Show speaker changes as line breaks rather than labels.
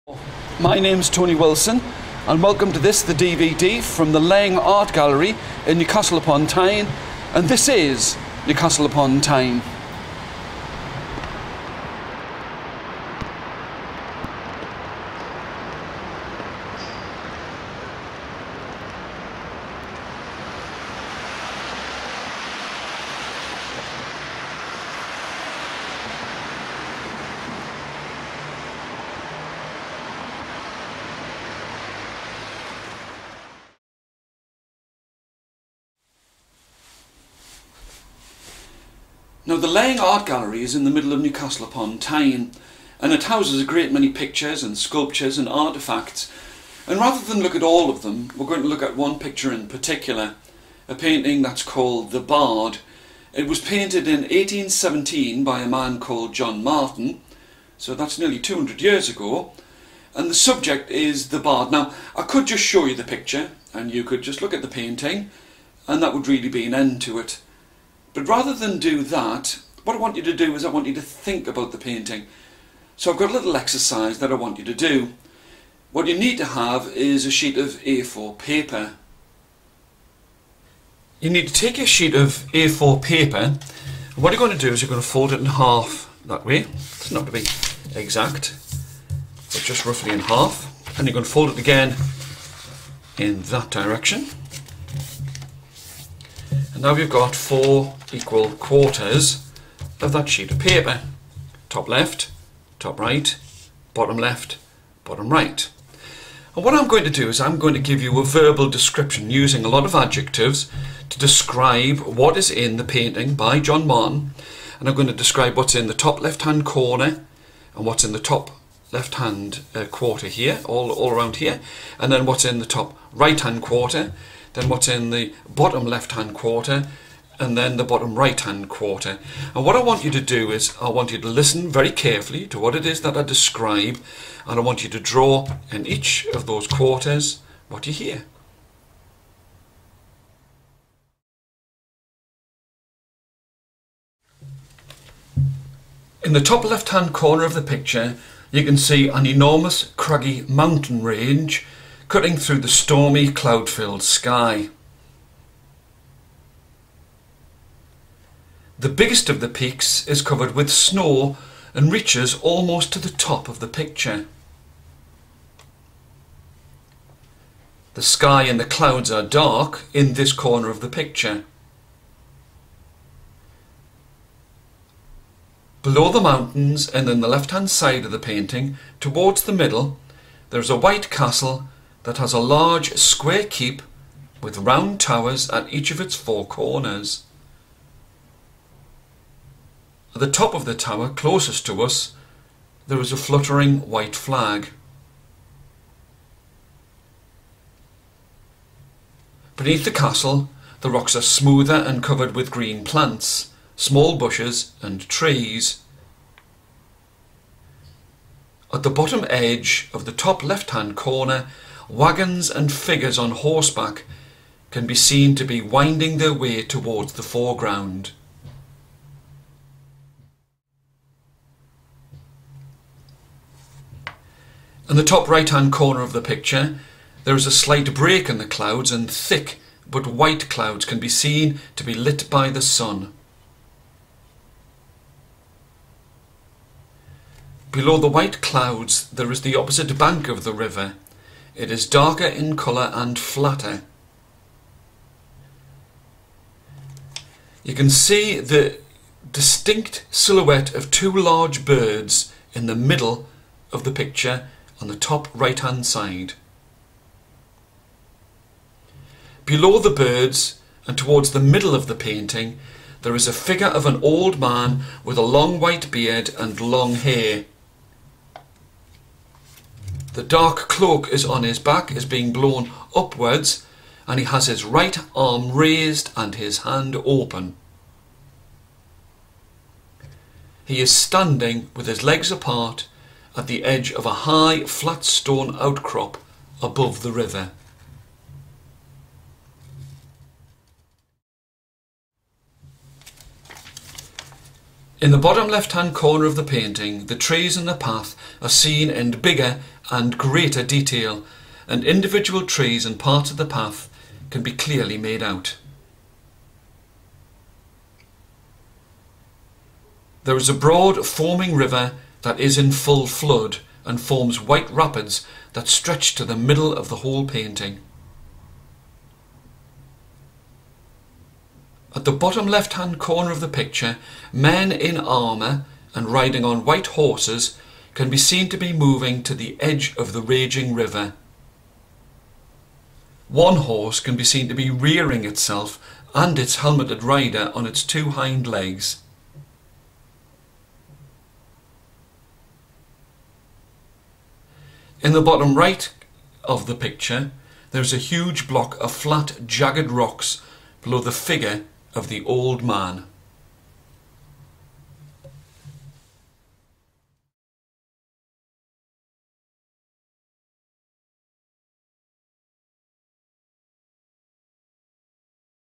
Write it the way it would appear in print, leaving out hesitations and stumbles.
My name's Tony Wilson and welcome to this, the DVD from the Laing Art Gallery in Newcastle upon Tyne, and this is Newcastle upon Tyne. Now, the Laing Art Gallery is in the middle of Newcastle upon Tyne, and it houses a great many pictures and sculptures and artefacts. And rather than look at all of them, we're going to look at one picture in particular, a painting that's called The Bard. It was painted in 1817 by a man called John Martin, so that's nearly 200 years ago, and the subject is the bard. Now, I could just show you the picture, and you could just look at the painting, and that would really be an end to it. But rather than do that, what I want you to do is I want you to think about the painting. So I've got a little exercise that I want you to do. What you need to have is a sheet of A4 paper. You need to take your sheet of A4 paper, and what you're going to do is you're going to fold it in half that way. It's not to be exact, but just roughly in half. And you're going to fold it again in that direction. And now we've got 4 equal quarters of that sheet of paper. Top left, top right, bottom left, bottom right. And what I'm going to do is I'm going to give you a verbal description using a lot of adjectives to describe what is in the painting by John Martin. And I'm going to describe what's in the top left hand corner and what's in the top left hand quarter here, all around here, and then what's in the top right hand quarter, then what's in the bottom left hand quarter, and then the bottom right hand quarter. And what I want you to do is I want you to listen very carefully to what it is that I describe, and I want you to draw in each of those quarters what you hear. In the top left hand corner of the picture you can see an enormous craggy mountain range cutting through the stormy cloud-filled sky. The biggest of the peaks is covered with snow and reaches almost to the top of the picture. The sky and the clouds are dark in this corner of the picture. Below the mountains and in the left-hand side of the painting, towards the middle, there is a white castle that has a large square keep with round towers at each of its 4 corners. At the top of the tower, closest to us, there is a fluttering white flag. Beneath the castle, the rocks are smoother and covered with green plants, small bushes and trees. At the bottom edge of the top left-hand corner, wagons and figures on horseback can be seen to be winding their way towards the foreground. In the top right-hand corner of the picture, there is a slight break in the clouds, and thick but white clouds can be seen to be lit by the sun. Below the white clouds there is the opposite bank of the river. It is darker in colour and flatter. You can see the distinct silhouette of 2 large birds in the middle of the picture on the top right hand side. Below the birds and towards the middle of the painting there is a figure of an old man with a long white beard and long hair. The dark cloak is on his back, is being blown upwards, and he has his right arm raised and his hand open. He is standing with his legs apart at the edge of a high flat stone outcrop above the river. In the bottom left-hand corner of the painting, the trees in the path are seen in bigger and greater detail, and individual trees and parts of the path can be clearly made out. There is a broad foaming river that is in full flood and forms white rapids that stretch to the middle of the whole painting. At the bottom left-hand corner of the picture, men in armour and riding on white horses can be seen to be moving to the edge of the raging river. One horse can be seen to be rearing itself and its helmeted rider on its two hind legs. In the bottom right of the picture, there is a huge block of flat, jagged rocks below the figure of the old man.